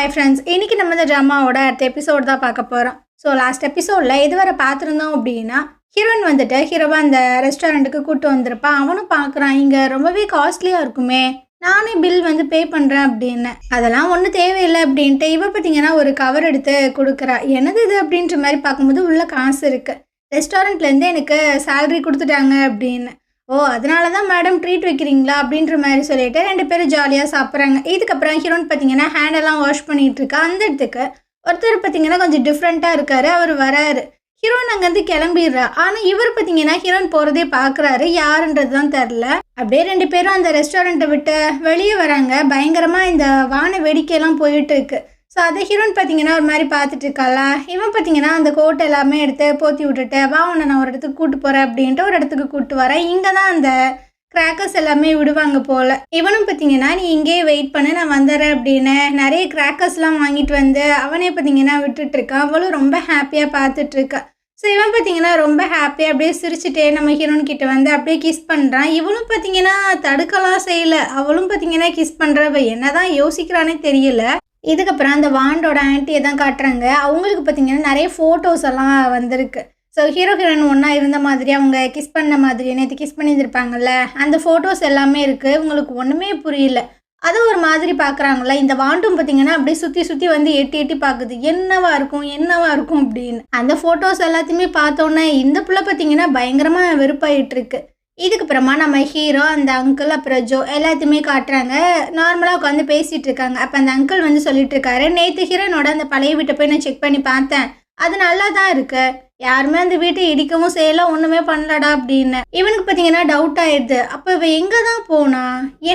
Hi friends, இன்றைக்கி நம்ம இந்த ட்ராமாவோட அடுத்த எபிசோட் தான் பார்க்க போகிறோம். ஸோ லாஸ்ட் எபிசோடில் இதுவரை பார்த்துருந்தோம் அப்படின்னா ஹீரோயின் வந்துட்டு ஹீரோவா அந்த ரெஸ்டாரண்ட்டுக்கு கூப்பிட்டு வந்திருப்பான். அவனும் பார்க்குறான், இங்கே ரொம்பவே காஸ்ட்லியாக இருக்குமே, நானே பில் வந்து பே பண்ணுறேன் அப்படின்னு. அதெல்லாம் ஒன்றும் தேவையில்லை அப்படின்ட்டு இவ பார்த்தீங்கன்னா ஒரு கவர் எடுத்து கொடுக்குறா. என்னது இது அப்படின்ற மாதிரி பார்க்கும்போது உள்ள காசு இருக்குது. ரெஸ்டாரண்ட்லேருந்து எனக்கு சேலரி கொடுத்துட்டாங்க அப்படின்னு. ஓ, அதனால தான் மேடம் ட்ரீட் வைக்கிறீங்களா அப்படின்ற மாதிரி சொல்லிட்டு 2 பேரும் ஜாலியாக சாப்பிட்றாங்க. இதுக்கப்புறம் ஹீரோன் பார்த்தீங்கன்னா ஹேண்டெல்லாம் வாஷ் பண்ணிகிட்டு இருக்கா. அந்த இடத்துக்கு ஒருத்தர் பார்த்தீங்கன்னா கொஞ்சம் டிஃப்ரெண்ட்டாக இருக்காரு. அவர் வராரு. ஹீரோன் அங்கேருந்து கிளம்பிடுறா. ஆனால் இவர் பார்த்தீங்கன்னா ஹீரோன் போகிறதே பார்க்குறாரு. யாருன்றது தான் தெரில. அப்படியே 2 பேரும் அந்த ரெஸ்டாரண்ட்டை விட்டு வெளியே வராங்க. பயங்கரமாக இந்த வான வேடிக்கையெல்லாம் போயிட்டு இருக்கு. ஸோ அதை ஹீரோன் பார்த்தீங்கன்னா ஒரு மாதிரி பார்த்துட்டு இருக்காளா. இவன் பார்த்தீங்கன்னா அந்த கோட் எல்லாமே எடுத்து போற்றி விட்டுட்டு, வா உன்னை நான் ஒரு இடத்துக்கு கூப்பிட்டு போகிறேன் அப்படின்ட்டு ஒரு இடத்துக்கு கூப்பிட்டு வரேன். இங்கே தான் அந்த கிராக்கர்ஸ் எல்லாமே விடுவாங்க போல். இவனும் பார்த்தீங்கன்னா நீ இங்கேயே வெயிட் பண்ணு, நான் வந்துடுறேன் அப்படின்னு நிறைய கிராக்கர்ஸ்லாம் வாங்கிட்டு வந்து அவனே பார்த்தீங்கன்னா விட்டுட்டு இருக்கான். அவளும் ரொம்ப ஹாப்பியாக பார்த்துட்டு இருக்கா. ஸோ இவன் பார்த்தீங்கன்னா ரொம்ப ஹாப்பியாக அப்படியே சிரிச்சுட்டே நம்ம ஹீரோன் கிட்ட வந்து அப்படியே கிஸ் பண்ணுறான். இவளும் பார்த்தீங்கன்னா தடுக்கலாம் செய்யலை. அவளும் பார்த்தீங்கன்னா கிஸ் பண்ணுறவ என்னதான் யோசிக்கிறானே தெரியல. இதுக்கப்புறம் அந்த வாண்டோட ஆன்ட்டியை தான் காட்டுறாங்க. அவங்களுக்கு பார்த்தீங்கன்னா நிறைய ஃபோட்டோஸ் எல்லாம் வந்திருக்கு. ஸோ ஹீரோ ஹீரோயின் ஒன்றா இருந்த மாதிரி, அவங்க கிஸ் பண்ண மாதிரி, நேற்று கிஸ் பண்ணியிருந்திருப்பாங்கல்ல, அந்த ஃபோட்டோஸ் எல்லாமே இருக்குது. உங்களுக்கு ஒன்றுமே புரியல. அதை ஒரு மாதிரி பார்க்குறாங்களே. இந்த வாண்டும் பார்த்தீங்கன்னா அப்படியே சுற்றி சுற்றி வந்து எட்டி எட்டி பார்க்குது. என்னவா இருக்கும் அப்படின்னு. அந்த ஃபோட்டோஸ் எல்லாத்தையுமே பார்த்தோன்னே இந்த பிள்ளை பார்த்தீங்கன்னா பயங்கரமாக வெறுப்பாயிட்டு இருக்கு. இதுக்கப்புறமா நம்ம ஹீரோ, அந்த அங்கிள், அப்புறம் ஜோ எல்லாத்தையுமே காட்டுறாங்க. நார்மலாக உட்காந்து பேசிகிட்டு இருக்காங்க. அப்போ அந்த அங்கிள் வந்து சொல்லிட்டு இருக்காரு, நேற்று ஹீரோனோட அந்த பழைய வீட்டை போய் நான் செக் பண்ணி பார்த்தேன், அது நல்லா தான் இருக்கு, யாருமே அந்த வீட்டை இடிக்கவும் செய்யலாம், ஒன்றுமே பண்ணலடா அப்படின்னு. இவனுக்கு பார்த்தீங்கன்னா டவுட் ஆயிடுது. அப்போ இவ எங்கே தான் போனா,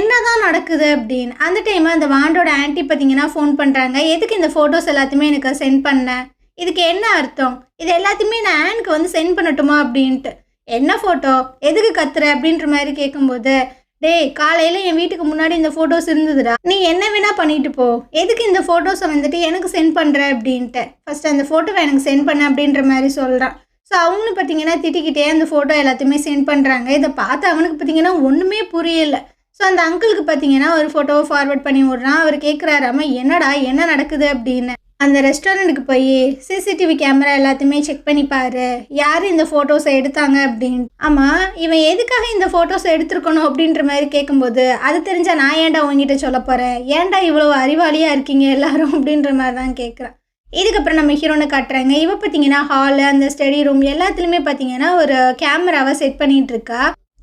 என்ன தான் நடக்குது அப்படின்னு. அந்த டைம் அந்த வாண்டோட ஆன்ட்டி பார்த்தீங்கன்னா ஃபோன் பண்ணுறாங்க. எதுக்கு இந்த ஃபோட்டோஸ் எல்லாத்தையுமே எனக்கு சென்ட் பண்ணேன், இதுக்கு என்ன அர்த்தம், இது எல்லாத்தையுமே நான் ஆனுக்கு வந்து சென்ட் பண்ணட்டுமா அப்படின்ட்டு. என்ன ஃபோட்டோ, எதுக்கு கத்துற அப்படின்ற மாதிரி கேட்கும்போது, டேய் காலையில் என் வீட்டுக்கு முன்னாடி இந்த ஃபோட்டோஸ் இருந்ததுடா, நீ என்ன வேணா பண்ணிட்டு போ, எதுக்கு இந்த ஃபோட்டோஸை வந்துட்டு எனக்கு சென்ட் பண்ணுற அப்படின்ட்டு. ஃபஸ்ட்டு அந்த ஃபோட்டோவை எனக்கு சென்ட் பண்ண அப்படின்ற மாதிரி சொல்கிறான். ஸோ அவங்களும் பார்த்தீங்கன்னா திட்டிக்கிட்டே அந்த ஃபோட்டோ எல்லாத்தையுமே சென்ட் பண்ணுறாங்க. இதை பார்த்து அவனுக்கு பார்த்தீங்கன்னா ஒன்றுமே புரியலை. ஸோ அந்த அங்கிளுக்கு பார்த்தீங்கன்னா ஒரு ஃபோட்டோவை ஃபார்வர்ட் பண்ணி விட்றான். அவர் கேட்குறாரு, அம்மா என்னடா என்ன நடக்குது அப்படின்னு. அந்த ரெஸ்டாரண்ட்டுக்கு போய் சிசிடிவி கேமரா எல்லாத்தையுமே செக் பண்ணி பாரு, யார் இந்த ஃபோட்டோஸை எடுத்தாங்க அப்படின்னு. ஆமாம், இவன் எதுக்காக இந்த ஃபோட்டோஸை எடுத்துருக்கணும் அப்படின்ற மாதிரி கேட்கும்போது, அது தெரிஞ்சா நான் ஏன்டா உங்ககிட்ட சொல்ல போகிறேன், ஏன்டா இவ்வளோ அறிவாளியாக இருக்கீங்க எல்லாரும் அப்படின்ற மாதிரி தான் கேட்குறான். இதுக்கப்புறம் நம்ம ஹீரோனை காட்டுறாங்க. இவ பார்த்தீங்கன்னா ஹாலு, அந்த ஸ்டடி ரூம் எல்லாத்துலேயுமே பார்த்தீங்கன்னா ஒரு கேமராவை செட் பண்ணிகிட்டு இருக்கா.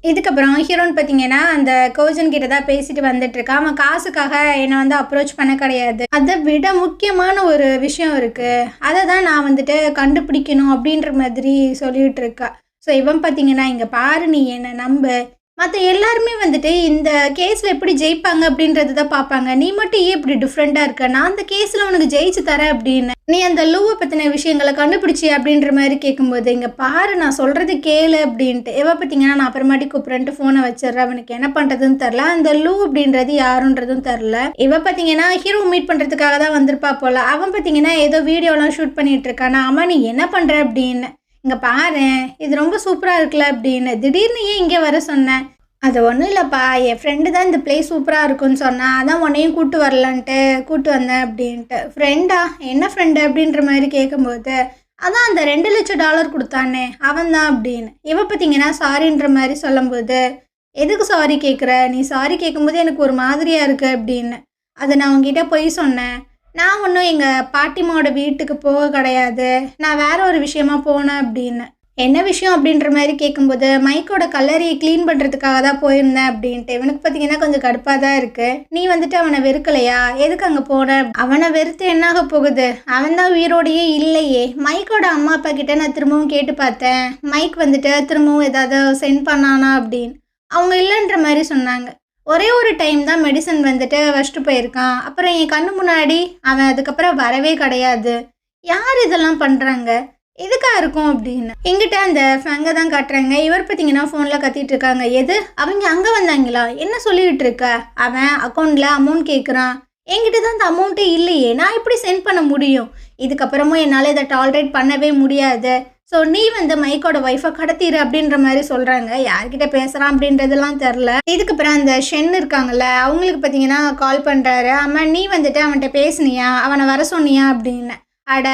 இதுக்கப்புறம் ஹீரோன் பார்த்தீங்கன்னா அந்த கோஜன் கிட்ட தான் பேசிட்டு வந்துட்டு இருக்கா. அவன் காசுக்காக என்னை வந்து அப்ரோச் பண்ண கிடையாது, அதை விட முக்கியமான ஒரு விஷயம் இருக்குது, அதை தான் நான் வந்துட்டு கண்டுபிடிக்கணும் அப்படின்ற மாதிரி சொல்லிகிட்டு இருக்கா. ஸோ இவன் பார்த்தீங்கன்னா இங்கே பாரு, நீ என்னை நம்பு, மற்ற எல்லாருமே வந்துட்டு இந்த கேஸில் எப்படி ஜெயிப்பாங்க அப்படின்றது தான் பார்ப்பாங்க, நீ மட்டும் ஏன் இப்படி டிஃப்ரெண்ட்டாக இருக்க, நான் அந்த கேஸில் உனக்கு ஜெயிச்சு தரேன் அப்படின்னு. நீ அந்த லூவை பற்றின விஷயங்களை கண்டுபிடிச்சி அப்படின்ற மாதிரி கேட்கும்போது, இங்கே பாரு நான் சொல்கிறது கேளு அப்படின்ட்டு. இவ பார்த்தீங்கன்னா நான் அப்புறமாட்டி கூப்பிட்றேன்ட்டு ஃபோனை வச்சிடுறேன். அவனுக்கு என்ன பண்ணுறதுன்னு தெரில, அந்த லூ அப்படின்றது யாருன்றதும் தெரில. இவ பார்த்தீங்கன்னா ஹீரோ மீட் பண்ணுறதுக்காக தான் வந்திருப்பா போல். அவன் பார்த்தீங்கன்னா ஏதோ வீடியோலாம் ஷூட் பண்ணிகிட்டு இருக்கானா. அம்மா நீ என்ன பண்ணுற அப்படின்னு. இங்கே பாரு இது ரொம்ப சூப்பராக இருக்குல்ல அப்படின்னு. திடீர்னு ஏன் இங்கே வர சொன்னேன். அது ஒன்றும் இல்லைப்பா, என் ஃப்ரெண்டு தான் இந்த பிளேஸ் சூப்பராக இருக்குன்னு சொன்னான், அதான் உன்னையும் கூப்பிட்டு வரலான்ட்டு கூப்பிட்டு வந்தேன் அப்படின்ட்டு. ஃப்ரெண்டா, என்ன ஃப்ரெண்டு அப்படின்ற மாதிரி கேட்கும்போது, அதான் அந்த $2,00,000 கொடுத்தானே அவன் தான் அப்படின்னு. இவ பார்த்தீங்கன்னா சாரின்ற மாதிரி சொல்லும்போது, எதுக்கு சாரி கேட்குற, நீ சாரி கேட்கும்போது எனக்கு ஒரு மாதிரியாக இருக்குது அப்படின்னு. அதை நான் உங்ககிட்ட போய் சொன்னேன், நான் ஒன்றும் எங்கள் பாட்டிமாவோட வீட்டுக்கு போக கிடையாது, நான் வேற ஒரு விஷயமா போனேன் அப்படின்னு. என்ன விஷயம் அப்படின்ற மாதிரி கேட்கும்போது, மைக்கோட கல்லறையை க்ளீன் பண்ணுறதுக்காக தான் போயிருந்தேன் அப்படின்ட்டு. இவனுக்கு பார்த்தீங்கன்னா கொஞ்சம் கடுப்பாக தான் இருக்குது. நீ வந்துட்டு அவனை வெறுக்கலையா, எதுக்கு அங்கே போன, அவனை வெறுத்து என்னாக போகுது, அவன் தான் உயிரோடையே இல்லையே. மைக்கோட அம்மா அப்பா கிட்ட நான் திரும்பவும் கேட்டு பார்த்தேன், மைக் வந்துட்டு திரும்பவும் ஏதாவது சென்ட் பண்ணானா அப்படின்னு. அவங்க இல்லைன்ற மாதிரி சொன்னாங்க. ஒரே ஒரு டைம் தான் மெடிசன் வந்துட்டு வச்சுட்டு போயிருக்கான், அப்புறம் என் கண்ணு முன்னாடி அவன் அதுக்கப்புறம் வரவே கிடையாது. யார் இதெல்லாம் பண்ணுறாங்க, எதுக்காக இருக்கும் அப்படின்னு. எங்கிட்ட அந்த ஃபேங்கை தான் காட்டுறாங்க. இவர் பார்த்தீங்கன்னா ஃபோனில் கத்திட்டு இருக்காங்க. எது, அவங்க அங்கே வந்தாங்களா, என்ன சொல்லிக்கிட்டு இருக்க, அவன் அக்கௌண்ட்டில் அமௌண்ட் கேட்குறான், என்கிட்ட தான் அந்த அமௌண்ட்டே இல்லையே, நான் எப்படி சென்ட் பண்ண முடியும், இதுக்கப்புறமும் என்னால் இதை டாலரேட் பண்ணவே முடியாது, ஸோ நீ வந்து மைக்கோட ஒய்ஃபை கடத்திடு அப்படின்ற மாதிரி சொல்கிறாங்க. யார்கிட்ட பேசுகிறான் அப்படின்றதெல்லாம் தெரில. இதுக்கப்புறம் அந்த ஷென் இருக்காங்கல்ல, அவங்களுக்கு பார்த்தீங்கன்னா கால் பண்ணுறாரு. அம்மா நீ வந்துட்டு அவன்கிட்ட பேசுனியா, அவனை வர சொன்னியா அப்படின்னு. அட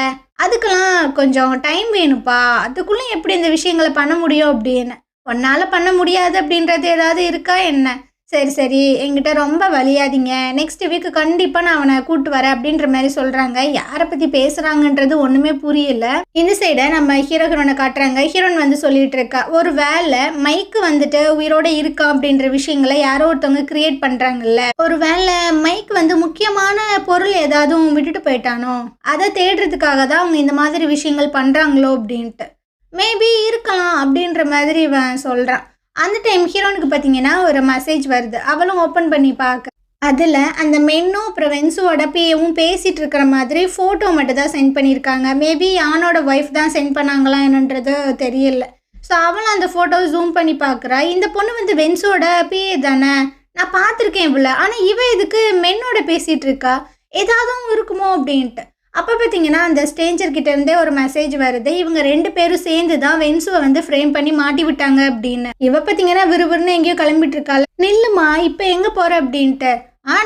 அதுக்கெல்லாம் கொஞ்சம் டைம் வேணும்ப்பா, அதுக்குள்ளே எப்படி இந்த விஷயங்களை பண்ண முடியும் அப்படின்னு. உன்னால் பண்ண முடியாது அப்படின்றது ஏதாவது இருக்கா என்ன? சரி சரி என்கிட்ட ரொம்ப வலியாதீங்க, நெக்ஸ்ட் வீக்கு கண்டிப்பாக நான் அவனை கூப்பிட்டு வரேன் அப்படின்ற மாதிரி சொல்கிறாங்க. யாரை பற்றி பேசுகிறாங்கன்றது ஒன்றுமே புரியல. இந்த சைடை நம்ம ஹீரோனை காட்டுறாங்க. ஹீரோன் வந்து சொல்லிட்டு இருக்கா, ஒரு வேளை மைக்கு வந்துட்டு உயிரோட இருக்கா அப்படின்ற விஷயங்களை யாரோ ஒருத்தவங்க கிரியேட் பண்ணுறாங்கல்ல, ஒரு வேளை மைக் வந்து முக்கியமான பொருள் ஏதாவது விட்டுட்டு போயிட்டானோ, அதை தேடுறதுக்காக தான் அவங்க இந்த மாதிரி விஷயங்கள் பண்ணுறாங்களோ அப்படின்ட்டு மேபி இருக்கலாம் அப்படின்ற மாதிரி இவன் சொல்கிறான். அந்த டைம் ஹீரோனுக்கு பார்த்தீங்கன்னா ஒரு மெசேஜ் வருது. அவளும் ஓப்பன் பண்ணி பார்க்க அதில் அந்த மென்னும் அப்புறம் வென்சுவோட பேவும் பேசிகிட்டு இருக்கிற மாதிரி ஃபோட்டோ மட்டும் தான் சென்ட் பண்ணியிருக்காங்க. மேபி யானோட ஒய்ஃப் தான் சென்ட் பண்ணாங்களா என்னன்றது தெரியல. ஸோ அவளும் அந்த ஃபோட்டோவை ஜூம் பண்ணி பார்க்குறா. இந்த பொண்ணு வந்து வென்சுவோட பேயே தானே, நான் பார்த்துருக்கேன் இவ்வளோ, ஆனால் இவ இதுக்கு மென்னோட பேசிகிட்டு இருக்கா, ஏதாவதும் இருக்குமோ அப்படின்ட்டு. அப்போ பார்த்தீங்கன்னா அந்த ஸ்ட்ரேஞ்சர்கிட்ட இருந்தே ஒரு மெசேஜ் வருது. இவங்க 2 பேரும் சேர்ந்து தான் வென்சுவை வந்து ஃப்ரேம் பண்ணி மாட்டி விட்டாங்க அப்படின்னு. இவ பார்த்தீங்கன்னா விறுவிறுன்னு எங்கேயோ கிளம்பிட்டு இருக்காள். நில்லுமா இப்போ எங்கே போகிற அப்படின்ட்டு.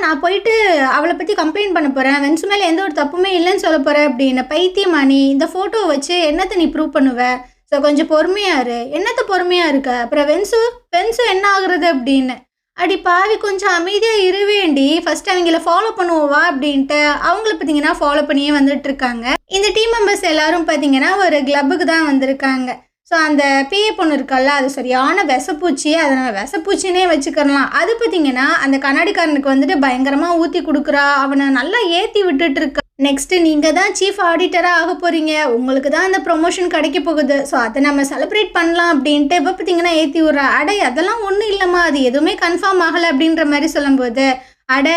நான் போயிட்டு அவளை பற்றி கம்ப்ளைண்ட் பண்ண போகிறேன், வென்சு மேலே எந்த ஒரு தப்புமே இல்லைன்னு சொல்ல போகிறேன் அப்படின்னு. பைத்தியமா நீ, இந்த ஃபோட்டோவை வச்சு என்னத்தை நீ ப்ரூவ் பண்ணுவ? ஸோ கொஞ்சம் பொறுமையாக இரு. என்னத்தை பொறுமையாக இருக்க? அப்புறம் வென்சு என்ன ஆகுறது அப்படின்னு. அடி பாவி கொஞ்சம் அமைதியாக இருவேண்டி, ஃபர்ஸ்ட் அவங்கள ஃபாலோ பண்ணுவோவா அப்படின்ட்டு அவங்கள பார்த்தீங்கன்னா ஃபாலோ பண்ணியே வந்துட்டு இருக்காங்க. இந்த டீம் மெம்பர்ஸ் எல்லாரும் பார்த்தீங்கன்னா ஒரு கிளப்புக்கு தான் வந்திருக்காங்க. ஸோ அந்த பிஏ பொண்ணு இருக்கல்ல, அது சரியான விசப்பூச்சி, அதை நம்ம விசப்பூச்சினே வச்சுக்கலாம். அது பார்த்தீங்கன்னா அந்த கண்ணாடிக்காரனுக்கு வந்துட்டு பயங்கரமாக ஊற்றி கொடுக்குறா, அவனை நல்லா ஏற்றி விட்டுட்டு இருக்கா. நெக்ஸ்ட்டு நீங்கள் தான் சீஃப் ஆடிட்டராக ஆக போகிறீங்க, உங்களுக்கு தான் அந்த ப்ரொமோஷன் கிடைக்க போகுது, ஸோ அதை நம்ம செலிப்ரேட் பண்ணலாம் அப்படின்ட்டு இப்போ பார்த்தீங்கன்னா ஏற்றி விட்றா. அடை அதெல்லாம் ஒன்றும் இல்லைம்மா, அது எதுவுமே கன்ஃபார்ம் ஆகலை அப்படின்ற மாதிரி சொல்லும்போது, அட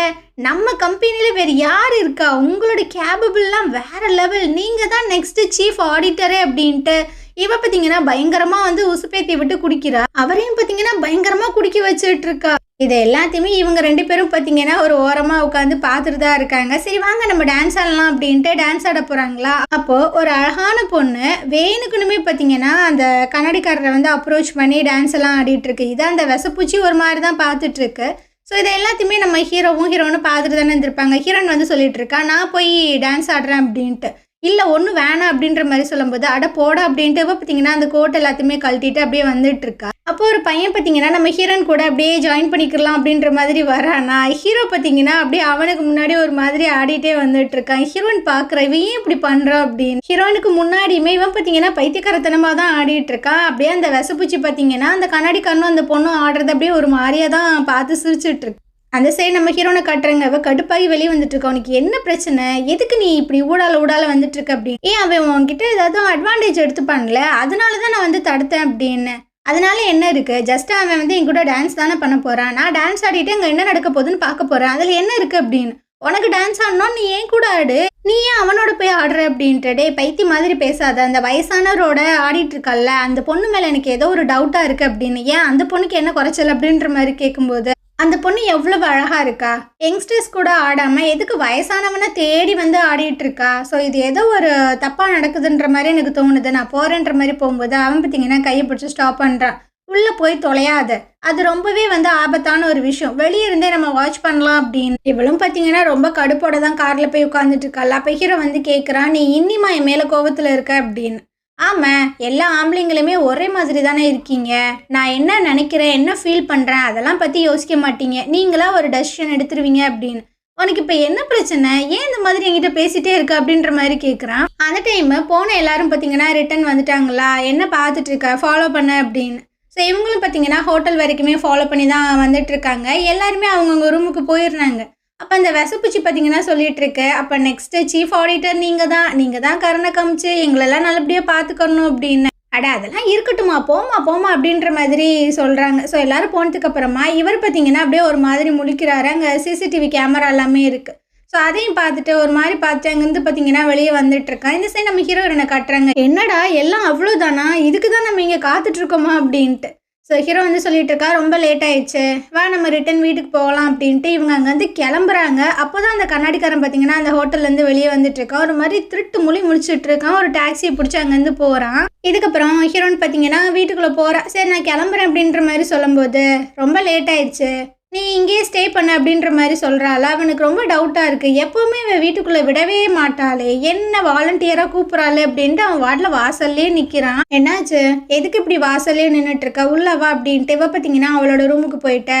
நம்ம கம்பெனியில் வேறு யார் இருக்கா, உங்களோட கேபபிள்லாம் வேறு லெவல், நீங்கள் தான் நெக்ஸ்ட்டு சீஃப் ஆடிட்டரே அப்படின்ட்டு இவ பார்த்தீங்கன்னா பயங்கரமாக வந்து உசுப்பேத்தி விட்டு குடிக்கிறா. அவரையும் பார்த்தீங்கன்னா பயங்கரமாக குடிக்க வச்சுட்டு இருக்கா. இதை எல்லாத்தையுமே இவங்க 2 பேரும் பார்த்தீங்கன்னா ஒரு ஓரமாக உட்காந்து பார்த்துட்டு தான் இருக்காங்க. சரி வாங்க நம்ம டான்ஸ் ஆடலாம் அப்படின்ட்டு டான்ஸ் ஆட போகிறாங்களா. அப்போது ஒரு அழகான பொண்ணு வேணுக்குன்னுமே பார்த்தீங்கன்னா அந்த கண்ணாடிக்காரரை வந்து அப்ரோச் பண்ணி டான்ஸ் எல்லாம் ஆடிட்டு இருக்கு. இதான் அந்த விசப்பூச்சி ஒரு மாதிரி தான் பார்த்துட்டு இருக்கு. ஸோ இதை எல்லாத்தையுமே நம்ம ஹீரோனும் பார்த்துட்டு தானே இருந்திருப்பாங்க. ஹீரோன் வந்து சொல்லிட்டு இருக்கா, நான் போய் டான்ஸ் ஆடுறேன் அப்படின்ட்டு. இல்லை ஒன்றும் வேணாம் அப்படின்ற மாதிரி சொல்லும்போது, அட போட அப்படின்ட்டு பார்த்தீங்கன்னா அந்த கோட் எல்லாத்தையுமே கழட்டிட்டு அப்படியே வந்துட்டு இருக்கா. அப்போ ஒரு பையன் பார்த்தீங்கன்னா நம்ம ஹீரோன் கூட அப்படியே ஜாயின் பண்ணிக்கலாம் அப்படின்ற மாதிரி வரானா. ஹீரோ பார்த்தீங்கன்னா அப்படியே அவனுக்கு முன்னாடி ஒரு மாதிரி ஆடிட்டே வந்துட்டு இருக்கான். ஹீரோன் பார்க்குற இவன் ஏன் இப்படி பண்ணுறான் அப்படின்னு. ஹீரோனுக்கு முன்னாடியுமே இவன் பார்த்தீங்கன்னா பைத்தியக்காரத்தனமாக தான் ஆடிட்டு இருக்கான். அப்படியே அந்த விசப்பூச்சி பார்த்தீங்கன்னா அந்த கண்ணாடிக்காரனும் அந்த பொண்ணும் ஆடுறது அப்படியே ஒரு மாதிரியாக தான் பார்த்து சிரிச்சுட்டு இருக்கு. அந்த சைடு நம்ம ஹீரோனை காட்டுறாங்க. அவள் கடுப்பாகி வெளியே வந்துட்டு இருக்கா. உனக்கு என்ன பிரச்சனை, எதுக்கு நீ இப்படி ஊடால வந்துட்டு இருக்க அப்படின்னு. ஏன் அவன் உன்கிட்ட ஏதாவது அட்வான்டேஜ் எடுத்துப்பான்ல, அதனால தான் நான் வந்து தடுத்தேன் அப்படின்னு. அதனால என்ன இருக்கு, ஜஸ்ட் அவன் வந்து என் கூட டான்ஸ் தானே பண்ண போறான், நான் டான்ஸ் ஆடிட்டு அங்கே என்ன நடக்க போகுதுன்னு பார்க்க போறேன், அதில் என்ன இருக்கு அப்படின்னு. உனக்கு டான்ஸ் ஆடணும், நீ ஏன் கூட ஆடு, நீ ஏன் அவனோட போய் ஆடுற அப்படின்ட்டு. டே பைத்தி மாதிரி பேசாத, அந்த வயசானவரோட ஆடிட்டு இருக்கல்ல அந்த பொண்ணு மேலே எனக்கு ஏதோ ஒரு டவுட்டாக இருக்குது அப்படின்னு. ஏன் அந்த பொண்ணுக்கு என்ன குறைச்சல் அப்படின்ற மாதிரி கேட்கும்போது, அந்த பொண்ணு எவ்வளவு அழகா இருக்கா, யங்ஸ்டர்ஸ் கூட ஆடாமல் எதுக்கு வயசானவனை தேடி வந்து ஆடிட்டு இருக்கா. ஸோ இது ஏதோ ஒரு தப்பாக நடக்குதுன்ற மாதிரி எனக்கு தோணுது. நான் போகிறேன்ற மாதிரி போகும்போது அவன் பார்த்தீங்கன்னா கையை பிடிச்சி ஸ்டாப் பண்ணுறான். உள்ளே போய் தொலையாது, அது ரொம்பவே வந்து ஆபத்தான ஒரு விஷயம், வெளியே இருந்தே நம்ம வாட்ச் பண்ணலாம் அப்படின்னு. இவளும் பார்த்தீங்கன்னா ரொம்ப கடுப்போட தான் காரில் போய் உட்காந்துட்டு இருக்காள். அப்போ ஹீரோ வந்து கேட்குறான், நீ இன்னிமா என் மேலே கோபத்தில் இருக்க அப்படின்னு. ஆமாம், எல்லா ஆம்பளைங்களுமே ஒரே மாதிரி தானே இருக்கீங்க, நான் என்ன நினைக்கிறேன் என்ன ஃபீல் பண்ணுறேன் அதெல்லாம் பற்றி யோசிக்க மாட்டீங்க, நீங்களா ஒரு டெசிஷன் எடுத்துருவீங்க அப்படின்னு. உனக்கு இப்போ என்ன பிரச்சனை, ஏன் இந்த மாதிரி என்கிட்ட பேசிகிட்டே இருக்க அப்படின்ற மாதிரி கேட்குறான். அந்த டைம் போன எல்லாரும் பார்த்தீங்கன்னா ரிட்டன் வந்துட்டாங்களா, என்ன பார்த்துட்டு இருக்க ஃபாலோ பண்ண அப்படின்னு. ஸோ இவங்களும் பார்த்தீங்கன்னா ஹோட்டல் வரைக்குமே ஃபாலோ பண்ணி தான் வந்துட்டு இருக்காங்க. எல்லாருமே அவங்கவுங்க ரூமுக்கு போயிடுறாங்க. அப்போ அந்த விசப்பூச்சி பார்த்தீங்கன்னா சொல்லிட்டு இருக்கு, அப்போ நெக்ஸ்ட்டு சீஃப் ஆடிட்டர் நீங்கள் தான் கருணை காமிச்சு எங்களெல்லாம் நல்லபடியாக பார்த்துக்கணும் அப்படின்னு. அட அதெல்லாம் இருக்கட்டுமா, போமா அப்படின்ற மாதிரி சொல்கிறாங்க. ஸோ எல்லோரும் போனதுக்கப்புறமா இவர் பார்த்தீங்கன்னா அப்படியே ஒரு மாதிரி முழிக்கிறாரு. அங்கே சிசிடிவி கேமரா எல்லாமே இருக்குது. ஸோ அதையும் பார்த்துட்டு ஒரு மாதிரி பார்த்துட்டு அங்கேருந்து பார்த்தீங்கன்னா வெளியே வந்துட்டுருக்கான். இந்த சைடு நம்ம ஹீரோயினை காட்டுறாங்க. என்னடா எல்லாம் அவ்வளோதானா, இதுக்கு தான் நம்ம இங்கே காத்துட்ருக்கோமா அப்படின்ட்டு. ஸோ ஸோ ஹீரோ வந்து சொல்லிட்டு இருக்கா, ரொம்ப லேட் ஆயிடுச்சு, வா நம்ம ரிட்டன் வீட்டுக்கு போகலாம் அப்படின்ட்டு இவங்க அங்கேருந்து கிளம்புறாங்க. அப்போ தான் அந்த கண்ணாடிக்காரன் பார்த்தீங்கன்னா அந்த ஹோட்டல்லேருந்து வெளியே வந்துட்டு இருக்கான். ஒரு மாதிரி திருட்டு மொழி முடிச்சுட்டு இருக்கான். ஒரு டாக்ஸியை பிடிச்சி அங்கேருந்து போகிறான். இதுக்கப்புறம் ஹீரோன் பார்த்தீங்கன்னா வீட்டுக்குள்ளே போகிறா. சரி நான் கிளம்புறேன் அப்படின்ற மாதிரி சொல்லும்போது, ரொம்ப லேட் ஆயிடுச்சு, நீ இங்கேயே ஸ்டே பண்ண அப்படின்ற மாதிரி சொல்கிறாள். அவனுக்கு ரொம்ப டவுட்டாக இருக்குது. எப்போவுமே இவன் வீட்டுக்குள்ளே விடவே மாட்டாளே, என்ன வாலண்டியராக கூப்பிட்றாள் அப்படின்ட்டு அவன் வாட்டில் வாசல்லே நிற்கிறான். என்னாச்சு, எதுக்கு இப்படி வாசல்லே நின்றுட்டு இருக்க, உள்ளவா அப்படின்ட்டு. இவ பார்த்தீங்கன்னா அவளோட ரூமுக்கு போயிட்ட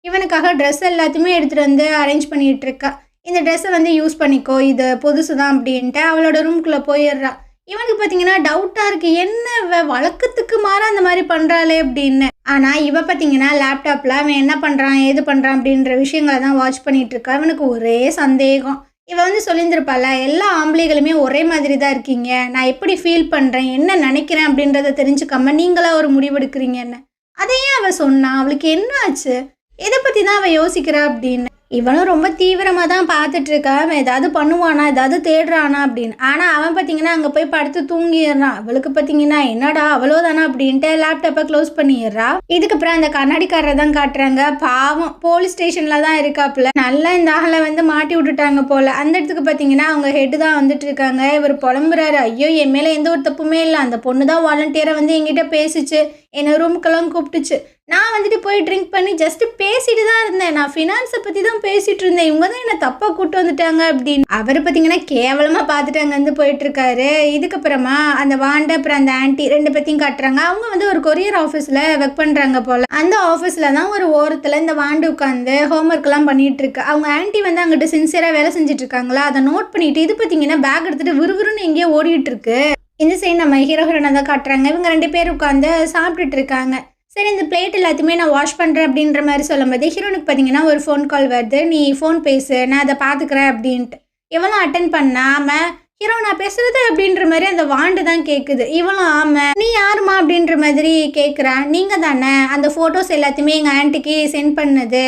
இவனுக்காக ட்ரெஸ் எல்லாத்தையுமே எடுத்துகிட்டு வந்து அரேஞ்ச் பண்ணிகிட்டு இருக்கா. இந்த ட்ரெஸ்ஸை வந்து யூஸ் பண்ணிக்கோ, இது புதுசு தான் அப்படின்ட்டு அவளோட ரூமுக்குள்ளே போயிடுறா. இவனுக்கு பார்த்தீங்கன்னா டவுட்டாக இருக்குது, என்ன வழக்கத்துக்கு மாற அந்த மாதிரி பண்ணுறாளே அப்படின்னு. ஆனால் இவ பார்த்தீங்கன்னா லேப்டாப்பில் அவன் என்ன பண்ணுறான் ஏது பண்ணுறான் அப்படின்ற விஷயங்களை தான் வாட்ச் பண்ணிகிட்டு இருக்கா. அவனுக்கு ஒரே சந்தேகம். இவ வந்து சொல்லியிருந்திருப்பாள், எல்லா ஆம்பளைகளுமே ஒரே மாதிரி தான் இருக்கீங்க, நான் எப்படி ஃபீல் பண்ணுறேன் என்ன நினைக்கிறேன் அப்படின்றத தெரிஞ்சுக்காம நீங்களாக ஒரு முடிவெடுக்கிறீங்கன்னு. அதையே அவள் சொன்னா, அவளுக்கு என்ன ஆச்சு, எதை பற்றி தான் அவள் யோசிக்கிறா அப்படின்னு. இவனும் ரொம்ப தீவிரமாக தான் பார்த்துட்ருக்கா, அவன் ஏதாவது பண்ணுவானா ஏதாவது தேடுறானா அப்படின்னு. ஆனால் அவன் பார்த்தீங்கன்னா அங்கே போய் படுத்து தூங்கிடுறான். அவளுக்கு பார்த்தீங்கன்னா என்னடா அவ்வளோதானா அப்படின்ட்டு லேப்டாப்பை க்ளோஸ் பண்ணிடுறா. இதுக்கப்புறம் அந்த கண்ணாடிக்காரரை தான் காட்டுறாங்க. பாவம் போலீஸ் ஸ்டேஷனில் தான் இருக்காப்புல. நல்லா இந்த ஆளை வந்து மாட்டி விட்டுட்டாங்க போல். அந்த இடத்துக்கு பார்த்தீங்கன்னா அவங்க ஹெட்டு தான் வந்துட்டு இருக்காங்க. இவர் புலம்புறாரு, ஐயோ என் மேலே எந்த ஒரு தப்புமே இல்லை, அந்த பொண்ணு தான் வாலண்டியரை வந்து என்கிட்ட பேசிச்சு, என்னை ரூமுக்கெல்லாம் கூப்பிட்டுச்சு, நான் வந்துட்டு போய் ட்ரிங்க் பண்ணி ஜஸ்ட்டு பேசிட்டு தான் இருந்தேன், நான் ஃபினான்ஸை பற்றி தான் பேசிகிட்டு இருந்தேன், இவங்க தான் என்னை தப்பாக கூப்பிட்டு வந்துட்டாங்க அப்படின்னு. அவர் பார்த்தீங்கன்னா கேவலமாக பார்த்துட்டு அங்கேருந்து போயிட்டுருக்காரு. இதுக்கப்புறமா அந்த வாண்டை அப்புறம் அந்த ஆன்ட்டி ரெண்டு பேத்தையும் காட்டுறாங்க. அவங்க வந்து ஒரு கொரியர் ஆஃபீஸில் ஒர்க் பண்ணுறாங்க போல். அந்த ஆஃபீஸில் தான் ஒரு ஓரத்தில் இந்த வாண்டு உட்காந்து ஹோம்ஒர்க்லாம் பண்ணிகிட்டு இருக்கு. அவங்க ஆன்ட்டி வந்து அங்கிட்ட சின்சியராக வேலை செஞ்சுட்டு இருக்காங்களா, அதை நோட் பண்ணிட்டு இது பார்த்தீங்கன்னா பேக் எடுத்துகிட்டு விறுவிறுன்னு எங்கேயோ ஓடிட்டு இருக்கு. இந்த சைடு நம்ம ஹீரோனை தான் காட்டுறாங்க. இவங்க ரெண்டு பேர் உட்காந்து சாப்பிட்டுட்டு இருக்காங்க. சரி இந்த பிளேட் எல்லாத்தையுமே நான் வாஷ் பண்ணுறேன் அப்படின்ற மாதிரி சொல்லும்போது ஹீரோனுக்கு பார்த்தீங்கன்னா ஒரு ஃபோன் கால் வருது. நீ ஃபோன் பேசு, நான் அதை பார்த்துக்கிறேன் அப்படின்ட்டு. இவளும் அட்டன் பண்ணாமல் ஹீரோ நான் பேசுறது அப்படின்ற மாதிரி அந்த வாண்டு தான் கேட்குது. இவளும் ஆமாம் நீ யாருமா அப்படின்ற மாதிரி கேட்குறா. நீங்கள் தானே அந்த ஃபோட்டோஸ் எல்லாத்தையுமே எங்கள் ஆன்ட்டிக்கு சென்ட் பண்ணது,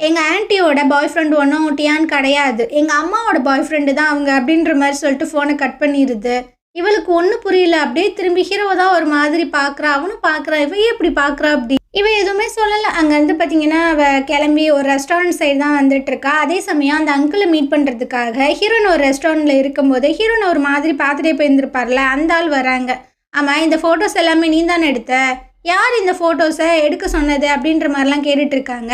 எங்கள் ஆன்ட்டியோட பாய் ஃப்ரெண்டு ஒன்றும் டியான் கிடையாது, எங்கள் அம்மாவோட பாய் ஃப்ரெண்டு தான் அவங்க அப்படின்ற மாதிரி சொல்லிட்டு ஃபோனை கட் பண்ணிடுது. இவளுக்கு ஒன்றும் புரியல. அப்படியே திரும்பி ஹீரோவை தான் ஒரு மாதிரி பார்க்குறா. அவனும் பார்க்குறா, இவையே எப்படி பார்க்குறா அப்படி. இவன் எதுவுமே சொல்லலை. அங்கேருந்து பார்த்தீங்கன்னா அவள் கிளம்பி ஒரு ரெஸ்டாரண்ட் சைடு தான் வந்துட்டுருக்கா. அதே சமயம் அந்த அங்கிளை மீட் பண்ணுறதுக்காக ஹீரோன் ஒரு ரெஸ்டாரண்ட்டில் இருக்கும்போது ஹீரோனை ஒரு மாதிரி பார்த்துட்டே போயிருந்துருப்பார்ல, அந்த ஆள் வராங்க. ஆமாம் இந்த ஃபோட்டோஸ் எல்லாமே நீ தானே எடுத்த, யார் இந்த ஃபோட்டோஸை எடுக்க சொன்னது அப்படின்ற மாதிரிலாம் கேட்டுட்ருக்காங்க.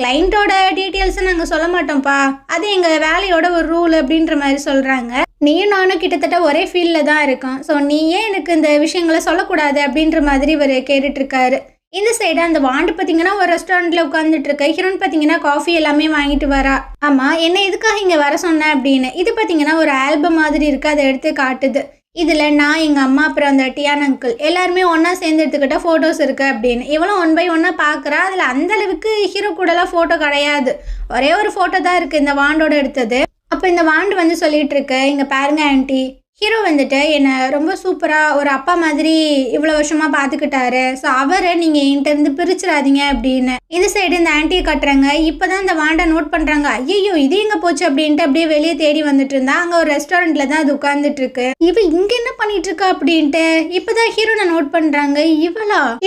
கிளைண்ட்டோட டீட்டெயில்ஸை நாங்கள் சொல்ல மாட்டோம்ப்பா, அது எங்கள் வேலையோட ஒரு ரூல் அப்படின்ற மாதிரி சொல்கிறாங்க. நீயும் நானும் கிட்டத்தட்ட ஒரே ஃபீல்டில் தான் இருக்கோம், ஸோ நீ ஏன் எனக்கு இந்த விஷயங்களை சொல்லக்கூடாது அப்படின்ற மாதிரி இவர் கேட்டுட்ருக்காரு. இந்த சைடு அந்த வாண்டு பார்த்தீங்கன்னா ஒரு ரெஸ்டாரண்ட்டில் உட்காந்துட்டு இருக்க. ஹீரோன் பார்த்தீங்கன்னா காஃபி எல்லாமே வாங்கிட்டு வரா. ஆமாம் என்ன எதுக்காக இங்கே வர சொன்னேன் அப்படின்னு. இது பார்த்தீங்கன்னா ஒரு ஆல்பம் மாதிரி இருக்குது, அதை எடுத்து காட்டுது. இதில் நான் எங்கள் அம்மா அப்புறம் அந்த டியான் அங்கிள் எல்லாருமே ஒன்றா சேர்ந்து எடுத்துக்கிட்ட ஃபோட்டோஸ் இருக்குது அப்படின்னு. இவளும் ஒன் பை ஒன்னாக பார்க்குறா. அதில் அந்தளவுக்கு ஹீரோ கூடலாம் ஃபோட்டோ கிடையாது, ஒரே ஒரு ஃபோட்டோ தான் இருக்குது இந்த வாண்டோட எடுத்தது. அப்போ இந்த வாண்டு வந்து சொல்லிட்டு இருக்கு, இங்கே பாருங்க ஆன்ட்டி, ஹீரோ வந்துட்டு என்னை ரொம்ப சூப்பராக ஒரு அப்பா மாதிரி இவ்வளோ வருஷமாக பார்த்துக்கிட்டாரு, ஸோ அவரை நீங்கள் என்கிட்டருந்து பிரிச்சிடாதீங்க அப்படின்னு. இந்த சைடு இந்த ஆன்ட்டியை கட்டுறாங்க. இப்போ தான் இந்த வாண்டை நோட் பண்ணுறாங்க, ஐயோ இது எங்கே போச்சு அப்படின்ட்டு அப்படியே வெளியே தேடி வந்துட்டு இருந்தா. அங்கே ஒரு ரெஸ்டாரண்ட்டில் தான் அது உட்காந்துட்டு இருக்கு. இவ இங்கே என்ன பண்ணிட்டு இருக்கா அப்படின்ட்டு இப்போ தான் ஹீரோனை நோட் பண்ணுறாங்க.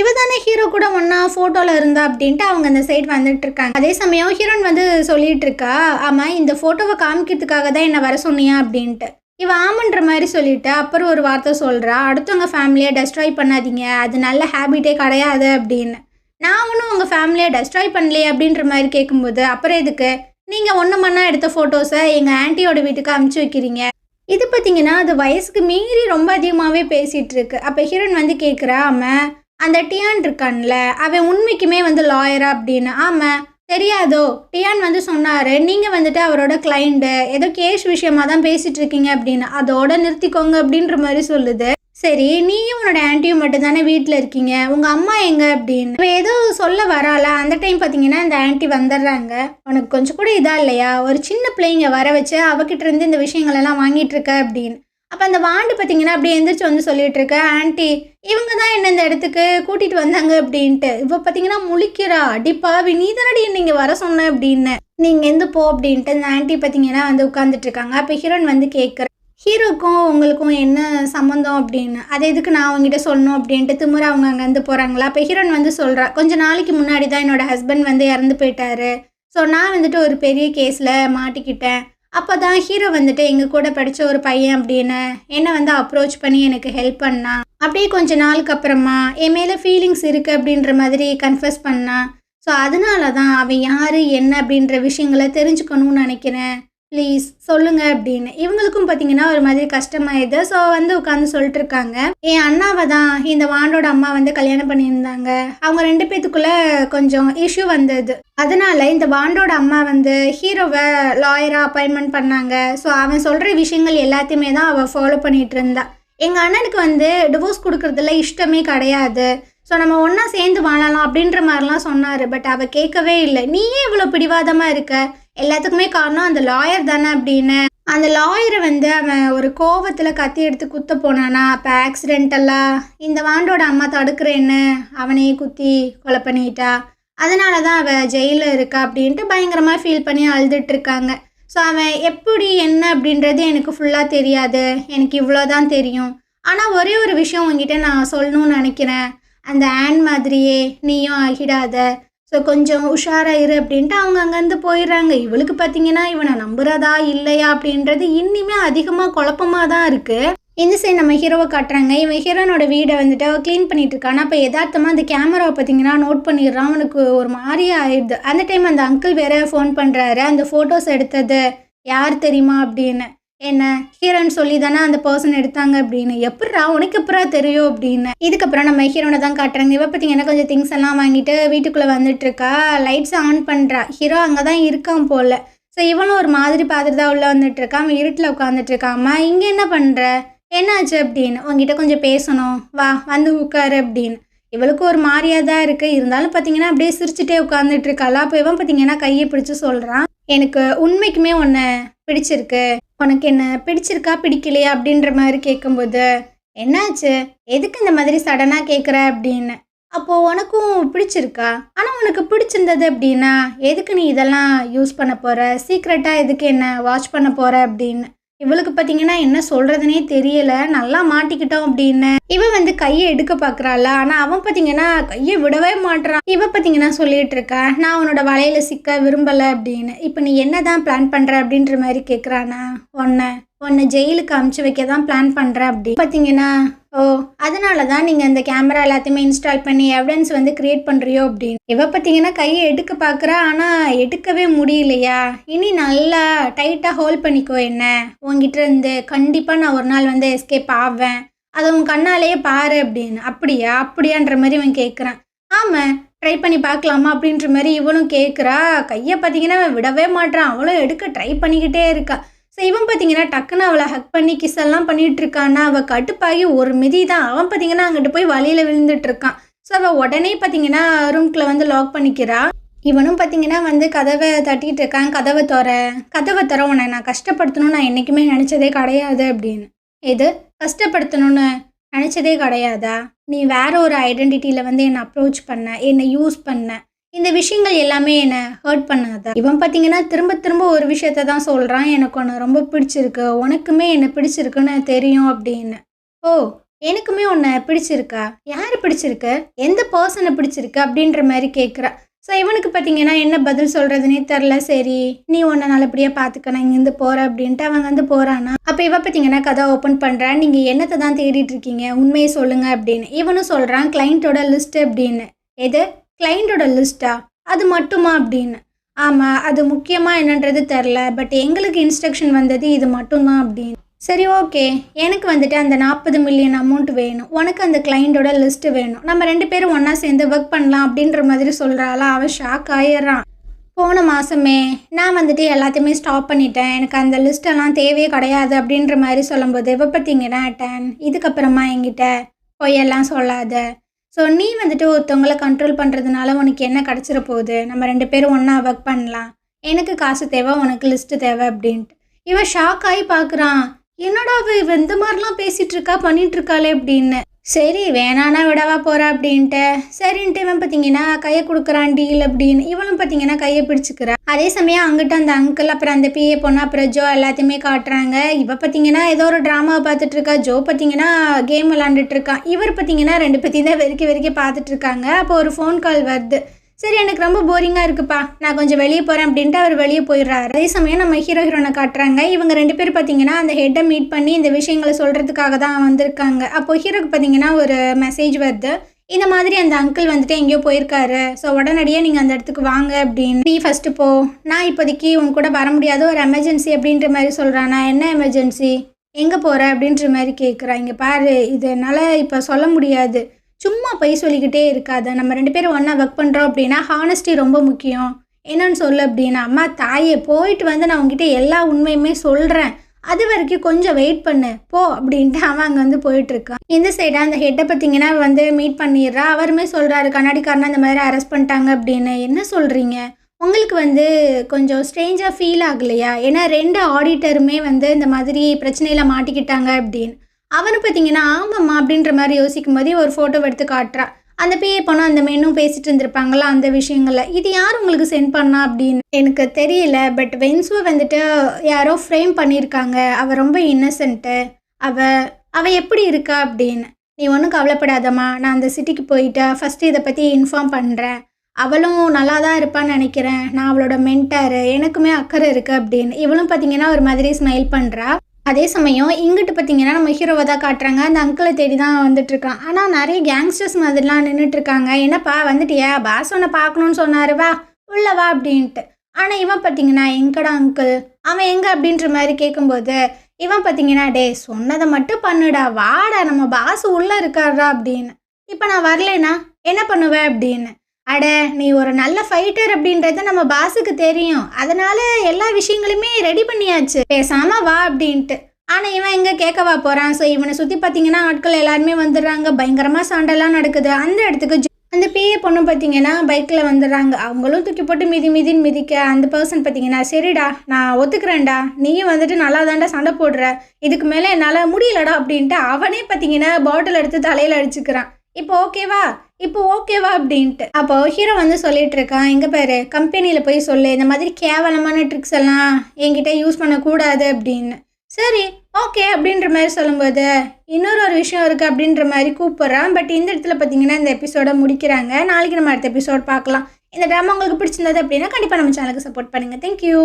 இவ தானே ஹீரோ கூட ஒன்றா ஃபோட்டோவில் இருந்தா அப்படின்ட்டு அவங்க அந்த சைடு வந்துட்டு இருக்காங்க. அதே சமயம் ஹீரோன் வந்து சொல்லிட்டு இருக்கா, ஆமாம் இந்த ஃபோட்டோவை காமிக்கிறதுக்காக தான் என்னை வர சொன்னியா அப்படின்ட்டு. இவ ஆமன்ற மாதிரி சொல்லிட்டு அப்புறம் ஒரு வார்த்தை சொல்கிறா, அடுத்தவங்க ஃபேமிலியை டெஸ்ட்ராய் பண்ணாதீங்க, அது நல்ல ஹேபிட்டே கிடையாது அப்படின்னு. நான் ஒன்றும் உங்கள் ஃபேமிலியை டெஸ்ட்ராய் பண்ணலையே அப்படின்ற மாதிரி கேட்கும்போது, அப்புறம் எதுக்கு நீங்கள் ஒன்று மண்ணா எடுத்த ஃபோட்டோஸை எங்கள் ஆன்ட்டியோட வீட்டுக்கு அமுச்சு வைக்கிறீங்க. இது பார்த்தீங்கன்னா அது வயசுக்கு மீறி ரொம்ப அதிகமாகவே பேசிகிட்டு இருக்கு. அப்போ ஹீரோன் வந்து கேட்குறா, ஆமாம் அந்த டியான் இருக்கான்ல அவன் உண்மைக்குமே வந்து லாயரா அப்படின்னு. ஆமாம் தெரியாதோ, டியான் வந்து சொன்னார் நீங்கள் வந்துட்டு அவரோட கிளைண்ட்டு ஏதோ கேஷ் விஷயமா தான் பேசிகிட்டு இருக்கீங்க அப்படின்னு. அதோட நிறுத்திக்கோங்க அப்படின்ற மாதிரி சொல்லுது. சரி நீயும் உன்னோட ஆன்ட்டியும் மட்டும் தானே வீட்டில் இருக்கீங்க, உங்கள் அம்மா எங்கே அப்படின்னு இப்போ ஏதோ சொல்ல வரால. அந்த டைம் பார்த்தீங்கன்னா இந்த ஆன்ட்டி வந்துடுறாங்க. உனக்கு கொஞ்சம் கூட இதாக இல்லையா, ஒரு சின்ன பிள்ளைங்க வர வச்சு அவகிட்ட இருந்து இந்த விஷயங்களெல்லாம் வாங்கிட்டு இருக்க அப்படின்னு. அப்போ அந்த வாண்டு பார்த்தீங்கன்னா அப்படியே எந்திரிச்சு வந்து சொல்லிட்டு இருக்க, ஆன்ட்டி இவங்க தான் என்ன இந்த இடத்துக்கு கூட்டிகிட்டு வந்தாங்க அப்படின்ட்டு. இப்போ பார்த்தீங்கன்னா முழிக்கிறா, அடிப்பாவி நீ தானடி நீங்கள் வர சொன்ன அப்படின்னு, நீங்கள் எந்த போ அப்படின்ட்டு இந்த ஆன்ட்டி பார்த்தீங்கன்னா வந்து உட்காந்துட்டு இருக்காங்க. அப்போ ஹீரோன் வந்து கேட்குற, ஹீரோக்கும் உங்களுக்கும் என்ன சம்மந்தம் அப்படின்னு, அது எதுக்கு நான் அவங்ககிட்ட சொல்லணும் அப்படின்ட்டு திமிரா அவங்க அங்கேருந்து போகிறாங்களா. அப்போ ஹீரோயின் வந்து சொல்கிறா, கொஞ்ச நாளைக்கு முன்னாடி தான் என்னோட ஹஸ்பண்ட் வந்து இறந்து போயிட்டாரு. ஸோ நான் வந்துட்டு ஒரு பெரிய கேஸில் மாட்டிக்கிட்டேன். அப்போ தான் ஹீரோ வந்துட்டு எங்கள் கூட படித்த ஒரு பையன் அப்படின்னு என்னை வந்து அப்ரோச் பண்ணி எனக்கு ஹெல்ப் பண்ணான். அப்படியே கொஞ்ச நாளுக்கு அப்புறமா என் மேலே ஃபீலிங்ஸ் இருக்குது அப்படின்ற மாதிரி கன்ஃபஸ் பண்ணான். ஸோ அதனால தான் அவன் யார் என்ன அப்படின்ற விஷயங்களை தெரிஞ்சுக்கணும்னு நினைக்கிறேன், ப்ளீஸ் சொல்லுங்க அப்படின்னு. இவங்களுக்கும் பார்த்தீங்கன்னா ஒரு மாதிரி கஷ்டமாயிடுது. ஸோ வந்து உட்காந்து சொல்லிட்டு இருக்காங்க, என் அண்ணாவை தான் இந்த வாண்டோட அம்மா வந்து கல்யாணம் பண்ணியிருந்தாங்க. அவங்க 2 பேத்துக்குள்ள கொஞ்சம் இஷ்யூ வந்தது. அதனால இந்த வாண்டோட அம்மா வந்து ஹீரோவை லாயராக அப்பாயின்மெண்ட் பண்ணாங்க. ஸோ அவன் சொல்கிற விஷயங்கள் எல்லாத்தையுமே தான் அவள் ஃபாலோ பண்ணிகிட்டு இருந்தா. எங்கள் அண்ணனுக்கு வந்து டிவோர்ஸ் கொடுக்குறதுல இஷ்டமே கிடையாது. ஸோ நம்ம ஒன்றா சேர்ந்து வாழலாம் அப்படின்ற மாதிரிலாம் சொன்னார். பட் அவள் கேட்கவே இல்லை. நீயே இவ்வளோ பிடிவாதமாக இருக்க, எல்லாத்துக்குமே காரணம் அந்த லாயர் தானே அப்படின்னு. அந்த லாயரை வந்து அவன் ஒரு கோவத்தில் கத்தி எடுத்து குத்த போனானா. அப்போ ஆக்சிடென்டலாக இந்த வாண்டோட அம்மா தடுக்கிறேன்னு அவனையே குத்தி கொலை பண்ணிட்டா. அதனால தான் அவள் ஜெயிலில் இருக்கா அப்படின்ட்டு பயங்கரமாக ஃபீல் பண்ணி அழுதுட்டு இருக்காங்க. ஸோ அவன் எப்படி என்ன அப்படின்றது எனக்கு ஃபுல்லாக தெரியாது, எனக்கு இவ்வளோ தான் தெரியும். ஆனால் ஒரே ஒரு விஷயம் உங்ககிட்ட நான் சொல்லணும்னு நினைக்கிறேன், அந்த ஆன் மாதிரியே நீயும் ஆகிடாத. ஸோ கொஞ்சம் உஷாராக இரு அப்படின்ட்டு அவங்க அங்கேருந்து போயிடுறாங்க. இவளுக்கு பார்த்தீங்கன்னா இவனை நம்புறதா இல்லையா அப்படின்றது இன்னுமே அதிகமாக குழப்பமாக தான் இருக்குது. இந்த சைடு நம்ம ஹீரோவை காட்டுறாங்க. இவன் ஹீரோனோட வீடை வந்துட்டு அவள் க்ளீன் பண்ணிட்டு இருக்கான். அப்போ யதார்த்தமாக அந்த கேமராவை பார்த்தீங்கன்னா நோட் பண்ணிடுறான். அவனுக்கு ஒரு மாதிரியே ஆயிடுது. அந்த டைம் அந்த அங்கிள் வேற ஃபோன் பண்ணுறாரு, அந்த ஃபோட்டோஸ் எடுத்தது யார் தெரியுமா அப்படின்னு. என்ன ஹீரோன்னு சொல்லி தானே அந்த பர்சன் எடுத்தாங்க அப்படின்னு. எப்படா உனக்கு எப்படா தெரியும் அப்படின்னு. இதுக்கப்புறம் நம்ம ஹீரோனை தான் காட்டுறாங்க. இவ பார்த்தீங்கன்னா கொஞ்சம் திங்ஸ் எல்லாம் வாங்கிட்டு வீட்டுக்குள்ளே வந்துட்டு இருக்கா. லைட்ஸ் ஆன் பண்ணுறா. ஹீரோ அங்கே தான் இருக்கான் போல். ஸோ இவனும் ஒரு மாதிரி பார்த்துட்டு தான் உள்ளே வந்துட்டு இருக்கான். அவன் இருட்டில் உட்காந்துட்டு இருக்காம்மா. இங்கே என்ன பண்ணுற, என்னாச்சு அப்படின்னு. உங்ககிட்ட கொஞ்சம் பேசணும், வா வந்து உட்காரு அப்படின்னு. இவளுக்கு ஒரு மாதிரியாக தான் இருக்குது. இருந்தாலும் பார்த்தீங்கன்னா அப்படியே சிரிச்சுட்டே உட்காந்துட்டு இருக்காளா. அப்போ இவன் பார்த்தீங்கன்னா கையை பிடிச்சி சொல்கிறான், எனக்கு உண்மைக்குமே உன்னை பிடிச்சிருக்கு, உனக்கு என்ன பிடிச்சிருக்கா பிடிக்கலையா அப்படின்ற மாதிரி கேட்கும்போது, என்னாச்சு எதுக்கு இந்த மாதிரி சடனாக கேட்குற அப்படின்னு. அப்போது உனக்கும் பிடிச்சிருக்கா, ஆனால் உனக்கு பிடிச்சிருந்தது அப்படின்னா எதுக்கு நீ இதெல்லாம் யூஸ் பண்ண போகிற, சீக்ரெட்டாக எதுக்கு என்ன வாட்ச் பண்ண போகிற அப்படின்னு. இவளுக்கு பார்த்தீங்கன்னா என்ன சொல்கிறதுனே தெரியலை, நல்லா மாட்டிக்கிட்டோம் அப்படின்னு. இவன் வந்து கையை எடுக்க பார்க்குறாள். ஆனால் அவன் பார்த்தீங்கன்னா கையை விடவே மாட்டுறான். இவ பார்த்தீங்கன்னா சொல்லிட்டு இருக்கா, நான் உன்னோட வலையில் சிக்க விரும்பலை அப்படின்னு. இப்போ நீ என்ன தான் பிளான் பண்ணுற அப்படின்ற மாதிரி கேட்குறானா. உன்னை ஜெயிலுக்கு அமுச்சு வைக்க தான் பிளான் பண்ணுற அப்படி பார்த்தீங்கன்னா. ஓ, அதனால தான் நீங்கள் அந்த கேமரா எல்லாத்தையுமே இன்ஸ்டால் பண்ணி எவிடன்ஸ் வந்து க்ரியேட் பண்ணுறியோ அப்படின்னு. இவ பார்த்தீங்கன்னா கையை எடுக்க பார்க்குறா, ஆனால் எடுக்கவே முடியலையா. இனி நல்லா டைட்டாக ஹோல்ட் பண்ணிக்கோ, என்ன உங்ககிட்ட இருந்து கண்டிப்பாக நான் ஒரு நாள் வந்து எஸ்கேப் ஆவேன், அதை உன் கண்ணாலேயே பாரு அப்படின்னு. அப்படியான்ற மாதிரி இவன் கேட்குறான். ஆமாம், ட்ரை பண்ணி பார்க்கலாமா அப்படின்ற மாதிரி இவனும் கேட்குறா. கையை பார்த்தீங்கன்னா விடவே மாட்டான். அவளும் எடுக்க ட்ரை பண்ணிக்கிட்டே இருக்கா. ஸோ இவன் பார்த்தீங்கன்னா டக்குன்னு அவளை ஹக் பண்ணி கிஸ் எல்லாம் பண்ணிகிட்டு இருக்கான்னா. அவள் கட்டுப்பாகி ஒரு மிதி தான். அவன் பார்த்தீங்கன்னா அங்கிட்டு போய் வழியில் விழுந்துட்டு இருக்கான். ஸோ அவள் உடனே பார்த்தீங்கன்னா ரூம்குள்ளே வந்து லாக் பண்ணிக்கிறா. இவனும் பார்த்தீங்கன்னா வந்து கதவை தட்டிகிட்டு இருக்கான். கதவை தர உன்னை நான் கஷ்டப்படுத்தணும்னு நான் என்றைக்குமே நினச்சதே கிடையாது அப்படின்னு. எது கஷ்டப்படுத்தணும்னு நினச்சதே கிடையாதா, நீ வேற ஒரு ஐடென்டிட்டியில் வந்து என்னை அப்ரோச் பண்ண, என்னை யூஸ் பண்ண, இந்த விஷயங்கள் எல்லாமே என்னை ஹர்ட் பண்ணாத. இவன் பார்த்தீங்கன்னா திரும்ப திரும்ப ஒரு விஷயத்த தான் சொல்கிறான், எனக்கு உன்னை ரொம்ப பிடிச்சிருக்கு, உனக்குமே என்னை பிடிச்சிருக்குன்னு தெரியும் அப்படின்னு. ஓ, எனக்குமே உன்னை பிடிச்சிருக்கா, யார் பிடிச்சிருக்கு, எந்த பர்சனை பிடிச்சிருக்கு அப்படின்ற மாதிரி கேட்குறா. ஸோ இவனுக்கு பார்த்தீங்கன்னா என்ன பதில் சொல்கிறதுனே தெரில. சரி நீ உன்னை நல்லபடியாக பார்த்துக்க, நான் இங்கேருந்து போகிறேன் அப்படின்ட்டு அவங்க வந்து போகிறானா. அப்போ இவ பார்த்தீங்கன்னா கதை ஓப்பன் பண்ணுறான். நீங்கள் என்னத்தை தான் தேடிட்டு இருக்கீங்க, உண்மையை சொல்லுங்கள் அப்படின்னு. இவனும் சொல்கிறான் கிளைண்ட்டோட லிஸ்ட்டு அப்படின்னு. எது கிளைண்ட்டோட லிஸ்ட்டா, அது மட்டுமா அப்படின்னு. ஆமாம், அது முக்கியமாக என்னன்றது தெரில, பட் எங்களுக்கு இன்ஸ்ட்ரக்ஷன் வந்தது இது மட்டும்தான் அப்படின்னு. சரி ஓகே, எனக்கு வந்துட்டு அந்த 40 மில்லியன் அமௌண்ட் வேணும், உனக்கு அந்த கிளைண்ட்டோட லிஸ்ட்டு வேணும், நம்ம 2 பேரும் ஒன்றா சேர்ந்து ஒர்க் பண்ணலாம் அப்படின்ற மாதிரி சொல்கிறாளா. அவன் ஷாக் ஆயிடுறான். போன மாதமே நான் வந்துட்டு எல்லாத்தையுமே ஸ்டாப் பண்ணிட்டேன், எனக்கு அந்த லிஸ்ட்டெல்லாம் தேவையே கிடையாது அப்படின்ற மாதிரி சொல்லும்போது இவ பார்த்தீங்கன்னா இதுக்கப்புறமா என்கிட்ட பொய்யெல்லாம் சொல்லாத. ஸோ நீ வந்துட்டு ஒருத்தவங்களை கண்ட்ரோல் பண்ணுறதுனால உனக்கு என்ன கிடச்சிட போகுது, நம்ம 2 பேரும் ஒன்றா ஒர்க் பண்ணலாம், எனக்கு காசு தேவை, உனக்கு லிஸ்ட்டு தேவை அப்படின்ட்டு. இவன் ஷாக் ஆகி பார்க்குறான். என்னடா இவ இந்த மாதிரிலாம் பேசிகிட்டு இருக்கா பண்ணிகிட்ருக்காளே அப்படின்னு. சரி வேணான்னா விடவா போறா அப்படின்ட்டு சரின்ட்டு இவன் பார்த்தீங்கன்னா கையை கொடுக்குறான் டீல் அப்படின்னு இவளும் பார்த்தீங்கன்னா கையை பிடிச்சிக்கிறா. அதே சமயம் அங்கிட்ட அந்த அங்கிள் அப்புறம் அந்த பிஏ பொண்ணு அப்புறம் ஜோ எல்லாத்தையுமே காட்டுறாங்க. இவ பார்த்தீங்கன்னா ஏதோ ஒரு ட்ராமாவை பார்த்துட்டு இருக்கா. ஜோ பார்த்தீங்கன்னா கேம் விளாண்டுட்டு இருக்கான். இவர் பார்த்தீங்கன்னா ரெண்டு பேத்தையும் தான் வெறிக்க பார்த்துட்டு இருக்காங்க. அப்போ ஒரு ஃபோன் கால் வருது. சரி எனக்கு ரொம்ப போரிங்காக இருக்குப்பா, நான் கொஞ்சம் வெளியே போகிறேன் அப்படின்ட்டு அவர் வெளியே போயிடுறாரு. அதே சமயம் நம்ம ஹீரோனை காட்டுறாங்க. இவங்க ரெண்டு பேர் பார்த்தீங்கன்னா அந்த ஹெட்டை மீட் பண்ணி இந்த விஷயங்களை சொல்கிறதுக்காக தான் வந்திருக்காங்க. அப்போ ஹீரோக்கு பார்த்தீங்கன்னா ஒரு மெசேஜ் வருது. இந்த மாதிரி அந்த அங்கிள் வந்துட்டு எங்கேயோ போயிருக்காரு, ஸோ உடனடியாக நீங்கள் அந்த இடத்துக்கு வாங்க அப்படின்னு. நீ ஃபஸ்ட்டு போ, நான் இப்போதைக்கு உங்க கூட வர முடியாத ஒரு எமர்ஜென்சி அப்படின்ற மாதிரி சொல்கிறான். நான் என்ன எமர்ஜென்சி, எங்கே போகிற அப்படின்ற மாதிரி கேட்குறான். இங்கே பாரு, இது என்னால் இப்போ சொல்ல முடியாது, சும்மா போய் சொல்லிக்கிட்டே இருக்காத, நம்ம ரெண்டு பேரும் ஒன்றா ஒர்க் பண்ணுறோம் அப்படின்னா ஹானஸ்டி ரொம்ப முக்கியம், என்னன்னு சொல்லு அப்படின்னா. அம்மா தாயே, போயிட்டு வந்து நான் உங்ககிட்ட எல்லா உண்மையுமே சொல்கிறேன், அது வரைக்கும் கொஞ்சம் வெயிட் பண்ணு போ அப்படின்ட்டு அவன் அங்கே வந்து போயிட்டுருக்கான். இந்த சைடாக அந்த ஹெட்டை பார்த்தீங்கன்னா வந்து மீட் பண்ணிடுறா. அவருமே சொல்கிறாரு கண்ணாடிக்காரனா இந்த மாதிரி அரெஸ்ட் பண்ணிட்டாங்க அப்படின்னு. என்ன சொல்கிறீங்க, உங்களுக்கு வந்து கொஞ்சம் ஸ்ட்ரேஞ்சாக ஃபீல் ஆகலையா? ஏன்னா 2 ஆடிட்டருமே வந்து இந்த மாதிரி பிரச்சனையில் மாட்டிக்கிட்டாங்க அப்படின்னு. அவனு பார்த்தீங்கன்னா ஆமாம்மா அப்படின்ற மாதிரி யோசிக்கும் போதே ஒரு ஃபோட்டோ எடுத்து காட்டுறா. அந்த பிஏ பொண்ணு அந்த மென்னும் பேசிட்டு இருந்திருப்பாங்களா அந்த விஷயங்களில். இது யார் உங்களுக்கு சென்ட் பண்ணா அப்படின்னு எனக்கு தெரியல, பட் வென்ஸுவை வந்துட்டு யாரோ ஃப்ரேம் பண்ணியிருக்காங்க, அவள் ரொம்ப இன்னசென்ட்டு, அவள் எப்படி இருக்கா அப்படின்னு. நீ ஒன்றும் கவலைப்படாதம்மா, நான் அந்த சிட்டிக்கு போயிட்டு ஃபஸ்ட்டு இதை பற்றி இன்ஃபார்ம் பண்ணுறேன், அவளும் நல்லா தான் இருப்பான்னு நினைக்கிறேன், நான் அவளோட மென்டாரு, எனக்குமே அக்கறை இருக்குது அப்படின்னு. இவளும் பார்த்தீங்கன்னா ஒரு மாதிரி ஸ்மைல் பண்ணுறா. அதே சமயம் இங்கிட்டு பார்த்தீங்கன்னா நம்ம ஹீரோவை தான் காட்டுறாங்க. அந்த அங்கிளை தேடி தான் வந்துட்டுருக்கான். ஆனால் நிறைய கேங்ஸ்டர்ஸ் மாதிரிலாம் நின்றுட்டுருக்காங்க. என்னப்பா வந்துட்டியா, பாஸ் உன்னை பார்க்கணுன்னு சொன்னார், வா உள்ள வா அப்படின்ட்டு. ஆனால் இவன் பார்த்தீங்கன்னா எங்கடா அங்கிள், அவன் எங்கே அப்படின்ற மாதிரி கேட்கும்போது இவன் பார்த்தீங்கன்னா டே சொன்னதை மட்டும் பண்ணுடா, வாடா நம்ம பாஸ் உள்ளே இருக்காரா அப்படின்னு. இப்போ நான் வரலைன்னா என்ன பண்ணுவேன் அப்படின்னு. அட நீ ஒரு நல்ல ஃபைட்டர் அப்படின்றது நம்ம பாஸுக்கு தெரியும், அதனால எல்லா விஷயங்களுமே ரெடி பண்ணியாச்சு, பேசாம வா அப்படின்ட்டு. ஆனால் இவன் எங்கே கேட்கவா போகிறான். ஸோ இவனை சுற்றி பார்த்தீங்கன்னா ஆட்கள் எல்லாருமே வந்துடுறாங்க. பயங்கரமாக சண்டைலாம் நடக்குது. அந்த இடத்துக்கு அந்த பிஏ பொண்ணு பார்த்தீங்கன்னா பைக்கில் வந்துடுறாங்க. அவங்களும் தூக்கி போட்டு மிதின்னு மிதிக்க அந்த பர்சன் பார்த்தீங்கன்னா சரிடா நான் ஒத்துக்கிறேன்டா, நீயும் வந்துட்டு நல்லா தாண்டா சண்டை போடுற, இதுக்கு மேலே என்னால் முடியலடா அப்படின்ட்டு அவனே பார்த்தீங்கன்னா பாட்டில் எடுத்து தலையில் அடிச்சுக்கிறான். இப்போ ஓகேவா அப்படின்ட்டு. அப்போ ஹீரோ வந்து சொல்லிட்டு இருக்கான், எங்க பேரு கம்பெனியில் போய் சொல்லு, இந்த மாதிரி கேவலமான ட்ரிக்ஸ் எல்லாம் என்கிட்ட யூஸ் பண்ணக்கூடாது அப்படின்னு. சரி ஓகே அப்படின்ற மாதிரி சொல்லும்போது இன்னொரு விஷயம் இருக்குது அப்படின்ற மாதிரி கூப்பிட்றான். பட் இந்த இடத்துல பார்த்தீங்கன்னா இந்த எபிசோட முடிக்கிறாங்க. நாளைக்கு நம்ம அடுத்த எபிசோட் பார்க்கலாம். இந்த ட்ராமா உங்களுக்கு பிடிச்சிருந்தது அப்படின்னா கண்டிப்பாக நம்ம சேனலுக்கு சப்போர்ட் பண்ணுங்கள். தேங்க்யூ.